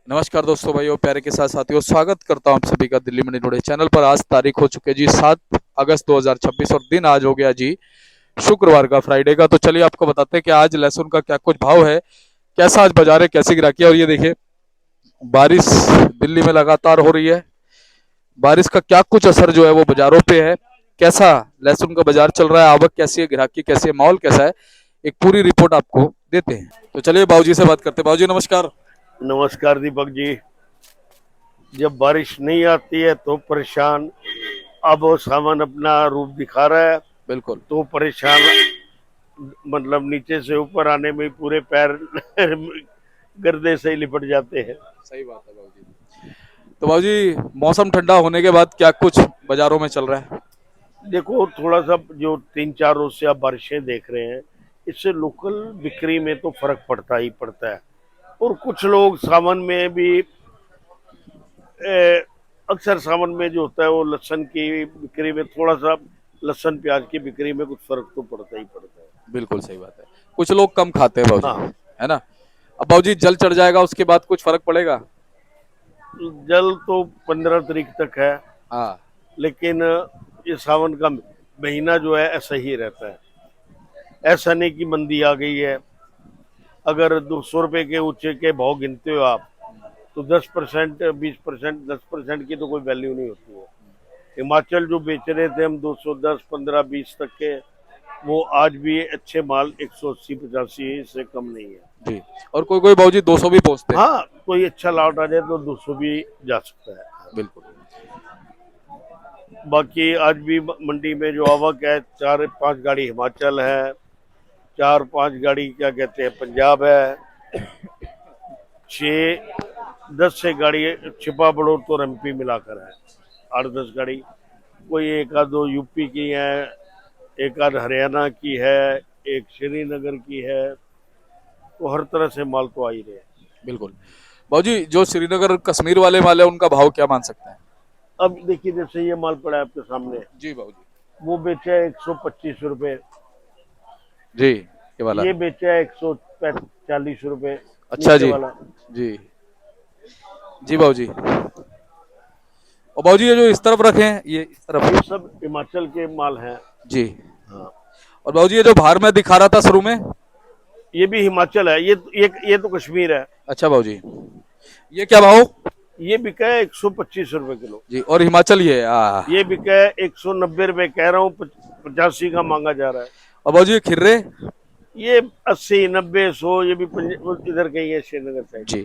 नमस्कार दोस्तों, भाइयों, प्यारे के साथ साथियों, स्वागत करता हूं आप सभी का दिल्ली मंडी टुडे चैनल पर। आज तारीख हो चुकी है जी 7 अगस्त 2026 और दिन आज हो गया जी शुक्रवार का, फ्राइडे का। तो चलिए आपको बताते हैं कि आज लहसुन का क्या कुछ भाव है, कैसा आज बाजार है, कैसी गिराकी है। और ये देखिए, बारिश दिल्ली में लगातार हो रही है। बारिश का क्या कुछ असर जो है वो बाजारों पे है, कैसा लहसुन का बाजार चल रहा है, आवक कैसी है, गिराकी कैसी है, माहौल कैसा है, एक पूरी रिपोर्ट आपको देते हैं। तो चलिए बाबूजी से बात करते हैं। बाबूजी नमस्कार। नमस्कार दीपक जी। जब बारिश नहीं आती है तो परेशान। अब वो सावन अपना रूप दिखा रहा है बिल्कुल तो परेशान, मतलब नीचे से ऊपर आने में पूरे पैर गर्दे से ही लिपट जाते हैं। सही बात है बाबूजी। तो बाबूजी, मौसम ठंडा होने के बाद क्या कुछ बाजारों में चल रहा है? देखो, थोड़ा सा जो 3-4 रोज से आप बारिशें देख रहे हैं, इससे लोकल बिक्री में तो फर्क पड़ता ही पड़ता है। और कुछ लोग सावन में भी अक्सर सावन में जो होता है वो लहसुन की बिक्री में थोड़ा सा, लहसुन प्याज की बिक्री में कुछ फर्क तो पड़ता ही पड़ता है। बिल्कुल सही बात है। कुछ लोग कम खाते हैं बाबूजी, हाँ, है ना। अब बाबूजी जल चढ़ जाएगा, उसके बाद कुछ फर्क पड़ेगा? जल तो 15 तारीख तक है, हाँ। लेकिन ये सावन का महीना जो है ऐसा ही रहता है। ऐसा नहीं कि मंदी आ गई है। अगर 200 रुपए के ऊंचे के भाव गिनते हो आप, तो 10%, 20%, 10% की तो कोई वैल्यू नहीं होती है। हिमाचल जो बेच रहे थे हम 210, 15, 20 तक के, वो आज भी अच्छे माल 180, 85 से कम नहीं है। जी। और कोई कोई बाबूजी 200 भी पहुंचते हैं। हाँ, कोई अच्छा लॉट आ जाए तो 200 भी जा सकता है। बिल्कुल। बाकी आज भी मंडी में जो आवक है, 4-5 गाड़ी हिमाचल है, 4-5 गाड़ी क्या कहते हैं पंजाब है, 6-10 से गाड़ी छिपा बड़ौर तो एमपी मिलाकर है, 8-10 गाड़ी। कोई एक आध दो यूपी की है, एक आध हरियाणा की है, एक श्रीनगर की है। तो हर तरह से माल तो आ ही रहे हैं। बिल्कुल। बाबूजी, जो श्रीनगर कश्मीर वाले माल है उनका भाव क्या मान सकते हैं? अब देखिए, जैसे ये माल पड़ा है आपके सामने, जी बाबूजी। वो बेचा है 125 रुपए, जी। ये वाला। ये बेचा है 140 रुपए, अच्छा नीचे जी। वाला। जी। जी बाबूजी। और बाबूजी, ये जो इस तरफ रखे हैं, ये इस तरफ। ये सब हिमाचल के माल हैं। जी। हाँ, और बाबूजी, ये जो बाहर में दिखा रहा था शुरू में। ये भी हिमाचल है। ये तो कश्मीर है। अच्छा बाबूजी, ये क्या भाव? ये बिका है 125 रुपए किलो। जी। और हिमाचल ये ये बिका है 190 रुपए, कह रहा हूँ 85 का मांगा जा रहा है। और बाबूजी, ये खिर्रे। ये 80, 90, 100, ये भी इधर कहीं है, श्रीनगर साइड। जी।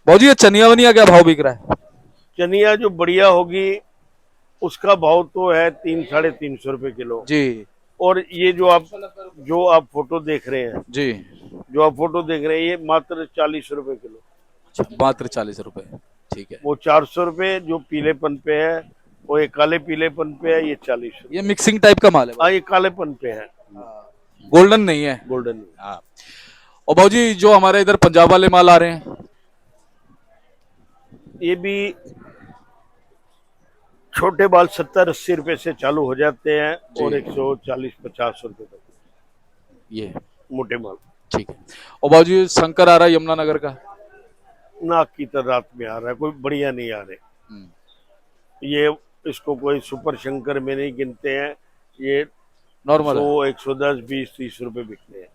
बाबूजी, ये चनिया वनिया क्या भाव बिक रहा है? चनिया जो बढ़िया होगी उसका भाव तो है 300-350 रुपए किलो। जी। और ये जो आप फोटो देख रहे हैं, जी। ये मात्र 40 रुपए किलो। अच्छा, मात्र 40 रुपए। ठीक है। वो 400 रुपए जो पीलेपन पे है, वो ये काले पीलेपन पे है, ये 40 रुपए। ये मिक्सिंग टाइप का माल है हाँ, बाबूजी। ये कालेपन पे है, गोल्डन नहीं है। गोल्डन। हाँ। और बाबूजी, जो हमारे इधर पंजाब वाले माल आ रहे हैं। ये भी छोटे बाल 70-80 रुपए से चालू हो जाते हैं, जी। और 140-50 रुपए तक ये। मोटे माल। ठीक है। और बाबूजी, शंकर आ रहा है यमुनानगर का। नाक की तरह रात में आ रहा है, कोई बढ़िया नहीं आ रहे। हम्म। ये इसको कोई सुपर शंकर में नहीं गिनते हैं। ये नॉर्मल 100, है। 110, 20, 30 रुपए बिकते हैं।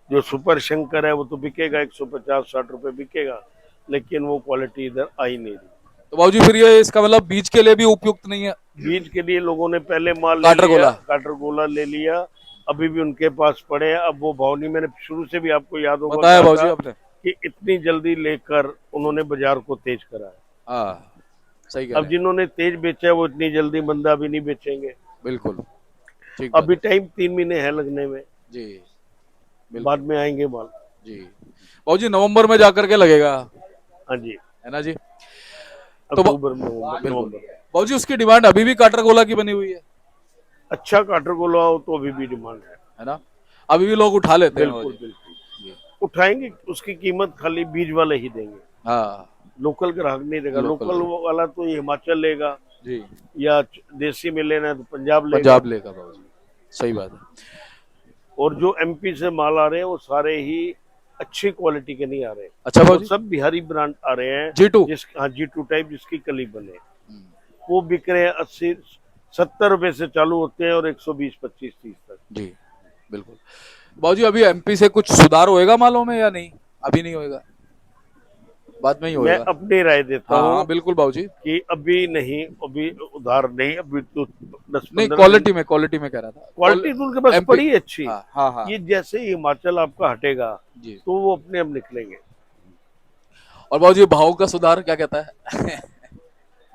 जो सुपर शंकर है वो तो बिकेगा 150-60 रुपए बिकेगा, लेकिन वो क्वालिटी इधर आ ही नहीं रही। तो बाबूजी, फिर ये इसका मतलब बीज के लिए भी उपयुक्त नहीं है? बीज के लिए लोगों ने पहले माल ले काटर लिया, गोला। काटरगोला ले लिया, अभी भी उनके पास पड़े हैं। अब वो भाव नहीं, मैंने शुरू से भी आपको याद होगा बताया कहा बाबूजी था आपने। कि इतनी जल्दी लेकर उन्होंने बाजार को तेज करा है। हाँ, सही कह अब रहे हैं। जिन्होंने तेज बेचा है वो इतनी जल्दी मंदा भी नहीं बेचेंगे। बिल्कुल। ठीक बात। अभी टाइम 3 महीने है लगने में, जी। बिल्कुल। बाद में आएंगे माल। जी। बाबूजी, नवंबर में जाकर के लगेगा, हाँ जी, है ना जी। तो अक्टूबर में, नवंबर बिल्कुल। नवंबर। बाबूजी, उसकी डिमांड अभी भी काटर गोला की बनी हुई अच्छा काटरगोला हो तो अभी भी डिमांड है ना। अभी भी लोग उठा लेते हैं बिल्कुल बाबूजी। बिल्कुल। जी। उठाएंगे, उसकी कीमत खाली बीज वाले ही देंगे, हाँ। लोकल ग्राहक नहीं देगा। Local local. वाला तो ये हिमाचल लेगा, जी। या देसी में लेना है तो पंजाब लेगा। पंजाब लेगा बाबूजी। सही बात है। और जो एमपी से माल आ रहे हैं वो सारे ही अच्छी क्वालिटी के नहीं आ रहे। अच्छा वो भाजी। सब बिहारी ब्रांड आ रहे हैं। G2। हाँ, G2 टाइप जिसकी कली बने, वो बिक रहे हैं 80-70 रुपए से चालू होते हैं और 120-25-30 तक। जी बिल्कुल। बाबूजी अभी एमपी से कुछ सुधार होएगा मालों में या नहीं? अभी नहीं होएगा, बाद में ही मैं होएगा। अपनी राय देता हाँ हूँ हाँ बिल्कुल बाबूजी। कि अभी नहीं, अभी उधार नहीं, अभी तो दस नहीं, पंद्रह दिन क्वालिटी में कह रहा था। क्वालिटी तो उनके पास एमपी। पड़ी है अच्छी। हाँ हाँ हाँ। ये जैसे ही हिमाचल आपका हटेगा जी। तो वो अपने आप निकलेंगे। और बाबूजी भाव का सुधार क्या कहता है?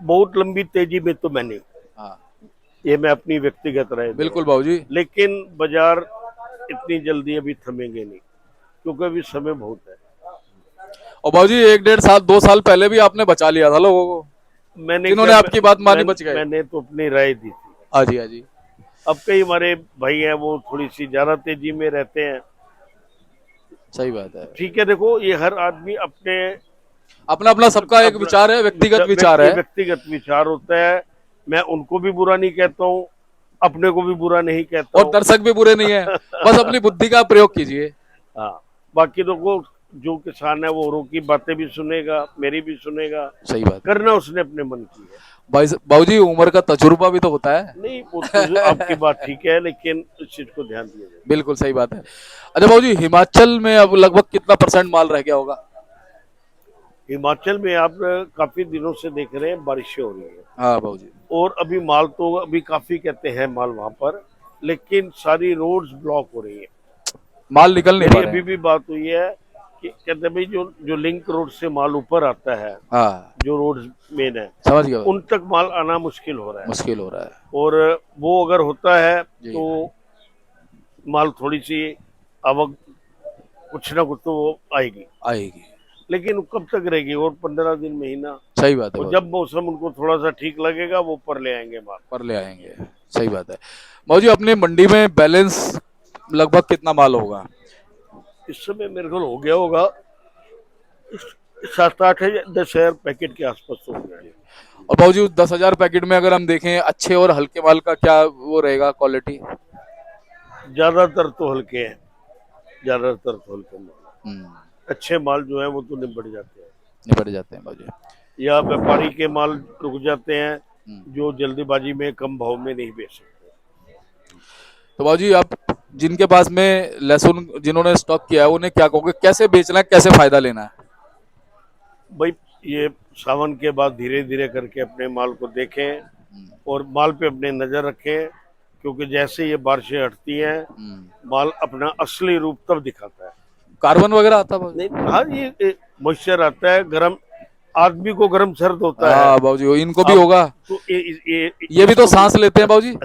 बहुत लंबी तेजी में तो मैंने, हाँ ये मैं अपनी व्यक्तिगत राय दे रहा बिल्कुल हूँ, बाबूजी। लेकिन बाजार इतनी जल्दी अभी थमेंगे नहीं, क्योंकि अभी समय बहुत है। और बाबूजी 1 1.5 साल 2 साल पहले भी आपने बचा लिया था लोगों को, मैंने क्या, जिन्होंने आपकी बात मानी बच गए। मैंने तो अपनी राय दी थी। हाँ जी हाँ जी। अब कई हमारे भाई हैं वो थोड़ी सी ज्यादा तेजी में रहते हैं। सही बात है। ठीक है, देखो ये हर आदमी अपने अपना अपना सबका एक अपना विचार है, व्यक्तिगत विचार है। व्यक्तिगत विचार होता है। मैं उनको भी बुरा नहीं कहता हूँ, अपने को भी बुरा नहीं कहता और हूँ। दर्शक भी बुरे नहीं है, बस अपनी बुद्धि का प्रयोग कीजिए। हाँ, बाकी तो वो जो किसान है वो औरों की बातें भी सुनेगा, मेरी भी सुनेगा। सही बात है। करना उसने अपने मन की है। भाई बाबूजी उम्र का तजुर्बा भी तो होता है। नहीं, वो तो जो आपकी बात ठीक है, लेकिन इस चीज को ध्यान दिया जाए। बिल्कुल सही बात है। अच्छा बाबूजी हिमाचल में अब लगभग कितना % माल रह गया होगा? हिमाचल में आप काफी दिनों से देख रहे हैं बारिशें हो रही है, हाँ बाबूजी। और अभी माल तो अभी काफी कहते हैं माल वहां पर, लेकिन सारी रोड्स ब्लॉक हो रही है। माल निकल नहीं पा मेरी रहे अभी हैं। भी बात हुई है कि कहते हैं भाई जो जो लिंक रोड से माल ऊपर आता है, हाँ जो रोड मेन है, समझ गया उन तक माल आना मुश्किल हो रहा है। मुश्किल हो रहा है। और वो अगर होता है जी तो माल थोड़ी सी आवक कुछ ना कुछ तो वो आएगी, आएगी। लेकिन वो कब तक रहेगी? और 15 दिन, महीना। सही बात है और बाबूजी। जब मौसम उनको थोड़ा सा ठीक लगेगा वो ऊपर ले आएंगे माल। पर ले आएंगे। सही बात है। बाबूजी अपनी मंडी में बैलेंस लगभग कितना माल होगा? इस समय मेरे ख्याल हो गया होगा 7-8 10 हजार पैकेट के आसपास हो गया है। और बाबूजी उस 10,000 पैकेट में अगर हम देखें अच्छे और हल्के माल का क्या वो रहेगा क्वालिटी? ज्यादातर तो हल्के हैं, ज्यादातर तो हल्के माल। हम्म, अच्छे माल जो है वो तो निपट जाते हैं, निपट जाते हैं बाबूजी। या व्यापारी के माल रुक जाते हैं हम्म। जो जल्दीबाजी में कम भाव में नहीं बेच सकते। तो बाबूजी आप जिनके पास में लहसुन जिन्होंने स्टॉक किया है उन्हें क्या कहोगे, कैसे बेचना है, कैसे फायदा लेना है? भाई ये सावन के बाद धीरे धीरे करके अपने माल को देखें और माल पे अपने नजर रखें, क्योंकि जैसे ये बारिशें हटती हैं माल अपना असली रूप तब दिखाता है। कार्बन वगैरह आता है बाबूजी? नहीं, हाँ, ये मॉइस्चर आता है, गर्म आदमी को गर्म सर्द होता है। हाँ बाबूजी इनको भी अब होगा। तो ये भी तो इसको सांस लेते हैं बाबूजी,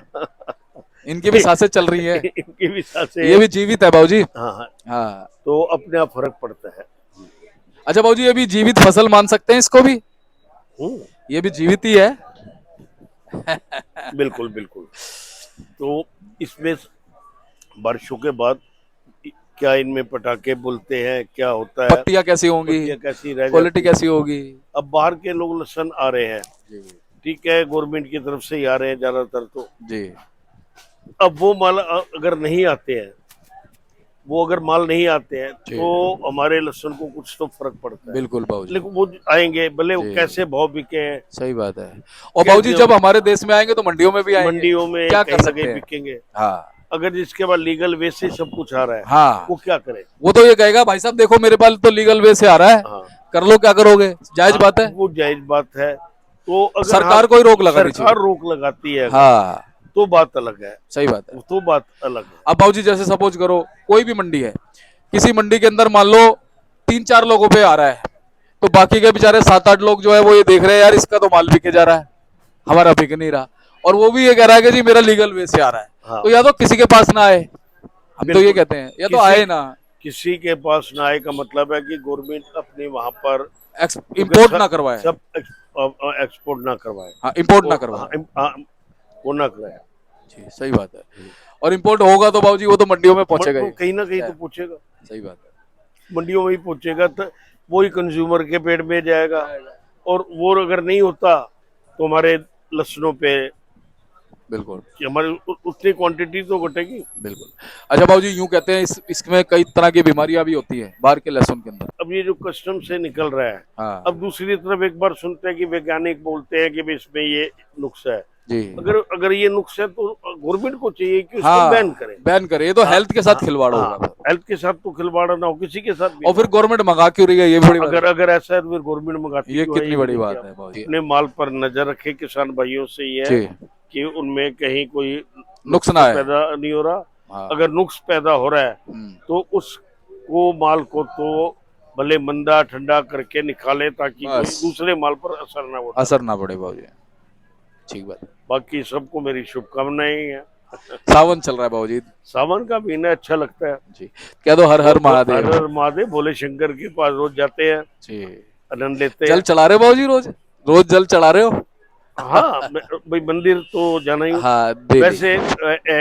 इनकी भी सांसें चल रही है। इनकी भी सांसें, ये भी जीवित है बाबूजी। हाँ हाँ, हाँ। तो अपने आप फर्क पड़ता है। अच्छा बाबूजी ये भी जीवित फसल मान सकते हैं इसको भी? हम्म, ये भी जीवित ही है। बिल्कुल बिल्कुल। तो इसमें बारिशों के बाद क्या इनमें पटाखे बोलते हैं, क्या होता है, पत्तियां कैसी होंगी, पत्तियां कैसी रह क्वालिटी जाती है। कैसी होगी? अब बाहर के लोग लहसन आ रहे हैं, ठीक है, गवर्नमेंट की तरफ से ही आ रहे हैं ज्यादातर तो। जी अब वो माल अगर नहीं आते हैं, वो अगर माल नहीं आते हैं तो हमारे लहसुन को कुछ तो फर्क पड़ता है। बिल्कुल बाबूजी। लेकिन वो आएंगे भले वो जी। कैसे भाव बिके हैं, सही बात है। और बाबूजी जब हमारे देश में आएंगे तो मंडियों में भी आएंगे, मंडियों में क्या कहीं कर ना सकते कहीं हैं? बिकेंगे। हाँ अगर जिसके बाद लीगल वे से सब कुछ आ रहा है, हाँ वो क्या करे? वो तो ये कहेगा भाई साहब देखो मेरे पास तो लीगल वे से आ रहा है, हाँ कर लो क्या करोगे, जायज हाँ, बात है। वो जायज बात है। तो अगर सरकार कोई रोक लगानी सरकार चाहिए। रोक लगाती है अगर, हाँ तो बात अलग है, सही बात है। तो बात अलग है। अब बाबूजी जैसे सपोज करो कोई भी मंडी है, किसी मंडी के अंदर मान लो 3 4 लोगों पे आ रहा है, तो बाकी के बेचारे 7 8 लोग जो है वो ये देख रहे हैं यार इसका तो माल बिके जा रहा है, हमारा बिक नहीं रहा, और वो भी ये कह रहा है कि जी मेरा लीगल वे से आ रहा है। हाँ, तो या तो किसी के पास ना आए, हम तो ये बिल्कुल। कहते हैं, या तो किसी आए ना। किसी के पास ना आए का मतलब है कि गवर्नमेंट अपने वहां पर इंपोर्ट ना करवाए। सब एक्सपोर्ट ना करवाए, हाँ इंपोर्ट ना वो करवाए। वो ना कराए। जी सही बात है। और इंपोर्ट होगा तो बाबूजी वो तो मंडियों में पहुंचेगा ही। कहीं ना कहीं तो पूछेगा, सही बात है। मंडियों में ही पहुंचेगा, तो वही कंज्यूमर के पेट में जाएगा। और वो अगर नहीं होता तो हमारे लहसुनों पे बिल्कुल कि हमारी उतनी क्वांटिटी तो घटेगी। बिल्कुल। अच्छा बाबूजी, यूं कहते हैं इसमें कई तरह की बीमारियां भी होती है बाहर के लहसुन के अंदर। अब ये जो कस्टम से निकल रहा है, हाँ अब दूसरी तरफ एक बार सुनते हैं कि वैज्ञानिक बोलते हैं कि भाई इसमें ये नुक्स है। जी। अगर अगर ये नुक्स है तो गवर्नमेंट को चाहिए कि उसको बैन हाँ करे। बैन करे, ये तो हाँ हेल्थ के साथ हाँ खिलवाड़ हाँ, होगा फिर। हेल्थ के साथ तो खिलवाड़ ना हो, किसी के साथ भी और ना फिर हो। गवर्नमेंट मंगा क्यों रही है, ये भी बड़ी बात अगर है। अगर ऐसा है तो फिर गवर्नमेंट मंगाती ये क्यों है, कितनी ये भी बड़ी देखिए बात आप। है बाबूजी। अपने माल पर नजर रखे किसान भाइयों से, ये है जी। कि उनमें कहीं कोई नुक्स नुक्स ना तो है। पैदा नहीं हो रहा। हाँ। अगर नुक्स पैदा हो रहा है हम्म। तो उसको माल को तो भले मंदा ठंडा करके निकाले ताकि कोई बस दूसरे माल पर असर ना हो असर डाले। ना पड़े बाबूजी। ठीक बात है। बाकी सबको मेरी शुभकामनाएं हैं। सावन चल रहा है बाबूजी। सावन का महीना अच्छा लगता है। जी। कह दो हर हर हर महादेव। हर महादेव, भोले शंकर के पास रोज जाते हैं, जी। आनंद लेते जल हैं। चढ़ा रहे हो बाबूजी रोज? रोज जल चढ़ा रहे हो? हाँ भाई मंदिर तो जाना ही। हाँ डेली। वैसे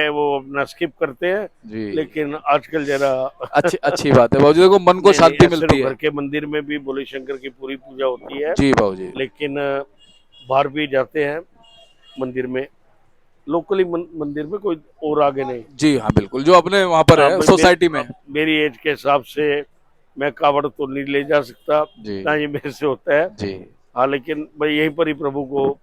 वो अपना स्किप करते हैं, जी। लेकिन आजकल जरा अच्छी अच्छी बात है बाबूजी, देखो मन को नहीं नहीं, शांति ऐसे तो मिलती घर है। के मंदिर में भी भोले शंकर की पूरी पूजा होती है। जी बाबूजी। लेकिन बाहर भी जाते हैं मंदिर में, लोकली मंदिर में, कोई और आगे नहीं। जी हाँ बिल्कुल, जो अपने वहां पर हाँ है भाई सोसाइटी में। मेरी एज के हिसाब से मैं कावड़ तो नहीं ले जा सकता, जी। ना ये मेरे से होता है। जी। हाँ लेकिन भाई यहीं पर ही प्रभु को।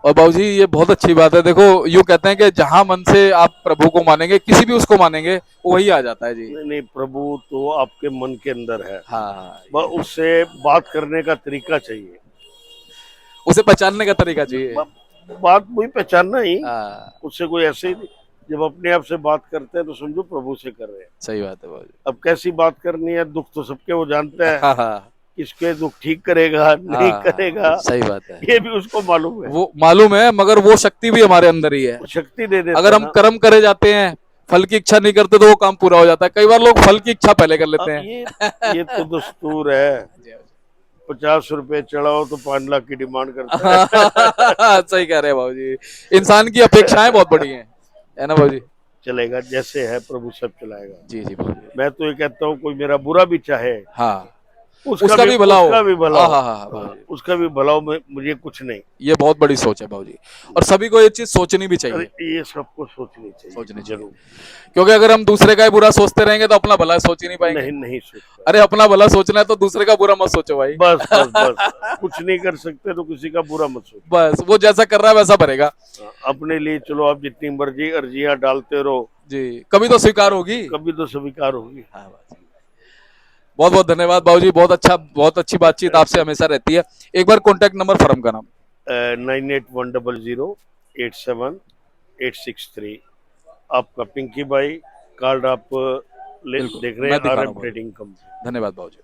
और बाबूजी ये बहुत अच्छी बात है, देखो यूं कहते हैं कि जहां मन से आप प्रभु को मानेंगे, किसी भी उसको मानेंगे, वही आ जाता है जी। नहीं नहीं, प्रभु तो आपके मन के अंदर है। हाँ। बस उससे बात करने का तरीका चाहिए। उसे पहचानने का तरीका चाहिए। बात वही पहचानना ही, हाँ उससे कोई ऐसे ही नहीं। जब अपने आप से बात करते हैं तो समझो प्रभु से कर रहे हैं। सही बात है बाबूजी। अब कैसी बात करनी है, दुख तो सबके वो जानता है, हाँ हाँ किसके दुख ठीक करेगा नहीं हाँ करेगा, सही बात है। ये भी उसको मालूम है। वो मालूम है, मगर वो शक्ति भी हमारे अंदर ही है। वो शक्ति दे देता अगर है हम ना। कर्म करे जाते हैं, फल की इच्छा नहीं करते, तो वो काम पूरा हो जाता है। कई बार लोग फल की इच्छा पहले कर लेते अब हैं। ये तो दस्तूर है। 50 रुपए चढ़ाओ तो 5 लाख की डिमांड करता है। सही कह रहे हैं बाबूजी, इंसान की अपेक्षाएं बहुत बड़ी हैं, है ना बाबूजी? चलेगा, जैसे है प्रभु सब चलाएगा। जी जी बाबूजी। मैं तो ये कहता हूँ कोई मेरा बुरा भी चाहे, हाँ उसका भी भला हो। उसका भी भला हाँ हो। हाँ हाँ हाँ, बाबूजी, उसका भी भला हो, मुझे कुछ नहीं। ये बहुत बड़ी सोच है बाबूजी, और सभी को ये चीज सोचनी भी अरे चाहिए। ये सबको सोचनी चाहिए, सोचनी चाहिए, जरूर। क्योंकि अगर हम दूसरे का ही बुरा सोचते रहेंगे तो अपना भला सोच ही नहीं पाएंगे। नहीं नहीं सोचता। अरे अपना भला सोचना है तो दूसरे का बुरा मत सोचो भाई। बस बस बस, कुछ नहीं कर सकते तो किसी का बुरा मत सोचो। बस वो जैसा कर रहा है वैसा भरेगा। हाँ, अपने लिए चलो, आप जितनी मर्जी अर्जियां डालते रहो, जी, कभी तो स्वीकार होगी। कभी तो स्वीकार होगी। हाँ बात। बहुत बहुत धन्यवाद बाबूजी, बहुत अच्छा, बहुत अच्छी बातचीत आपसे हमेशा रहती है। एक बार कॉन्टैक्ट नंबर फर्म का नाम। 9810087863। आपका पिंकी भाई कार्ड आप बिल्कुल देख रहे हैं, मैं दिखा रहा RM हूँ बाबूजी। Trading company. धन्यवाद बाबूजी।